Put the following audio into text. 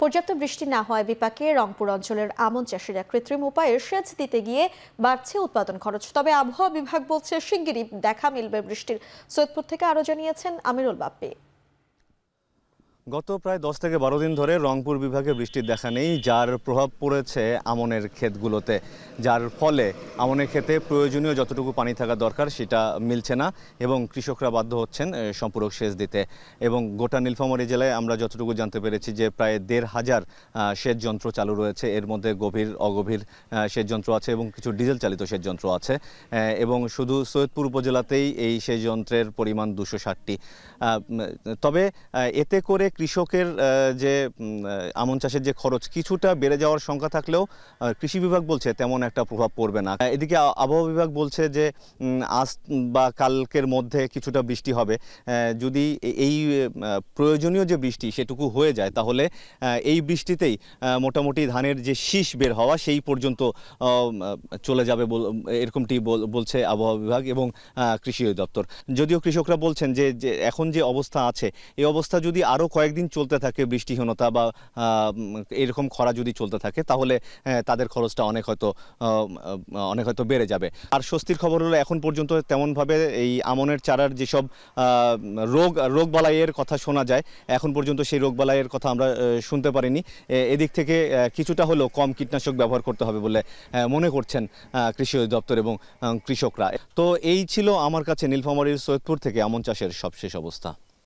পর্যাপ্ত বৃষ্টি না হওয়ায় বিপাকে রংপুর অঞ্চলের আমন চাষিরা কৃত্রিম উপায়ে সেচ দিতে গিয়ে বাড়ছে উৎপাদন খরচ। তবে আবহাওয়া বিভাগ বলছে শিগগিরই দেখা মিলবে বৃষ্টির। সৈয়দপুর থেকে আরো জানিয়েছেন আমিরুল বাপ্পি। গত প্রায় 10 থেকে 12 দিন ধরে রংপুর বিভাগে বৃষ্টির দেখা নেই, যার প্রভাব পড়েছে আমনের ক্ষেতগুলোতে, যার ফলে আমনের ক্ষেতে প্রয়োজনীয় যতটুকু পানি থাকা দরকার সেটা মিলছে না এবং কৃষকরা বাধ্য হচ্ছেন সম্পূরক সেচ দিতে। এবং গোটা নীলফামারী জেলায় আমরা যতটুকু জানতে পেরেছি যে প্রায় 1,500 সেচ যন্ত্র চালু রয়েছে। এর মধ্যে গভীর অগভীর সেচ যন্ত্র আছে এবং কিছু ডিজেল চালিত সেচ যন্ত্র আছে এবং শুধু সৈয়দপুর উপজেলাতেই এই সেচ যন্ত্রের পরিমাণ 260টি। তবে এতে করে কৃষকের যে আমন চাষের যে খরচ কিছুটা বেড়ে যাওয়ার শঙ্কা থাকলেও কৃষি বিভাগ বলছে তেমন একটা প্রভাব পড়বে না। এদিকে আবহাওয়া বিভাগ বলছে যে আজ বা কালকের মধ্যে কিছুটা বৃষ্টি হবে। যদি এই প্রয়োজনীয় যে বৃষ্টি সেটুকু হয়ে যায় তাহলে এই বৃষ্টিতেই মোটামুটি ধানের যে শীষ বের হওয়া সেই পর্যন্ত চলে যাবে এরকমটি বলছে আবহাওয়া বিভাগ এবং কৃষি অধিদপ্তর। যদিও কৃষকরা বলছেন যে এখন যে অবস্থা আছে এই অবস্থা যদি আরও কয়েকদিন চলতে থাকে, বৃষ্টিহীনতা বা এরকম খরা যদি চলতে থাকে তাহলে তাদের খরচটা অনেক হয়তো বেড়ে যাবে। আর স্বস্তির খবর হলো এখন পর্যন্ত তেমনভাবে এই আমনের চারার যেসব রোগবালাইয়ের কথা শোনা যায় এখন পর্যন্ত সেই রোগবালাইয়ের কথা আমরা শুনতে পারিনি। এদিক থেকে কিছুটা হলেও কম কীটনাশক ব্যবহার করতে হবে বলে মনে করছেন কৃষি অধিদপ্তর এবং কৃষকরা। তো এই ছিল আমার কাছে নীলফামারীর সৈয়দপুর থেকে আমন চাষের সবশেষ অবস্থা।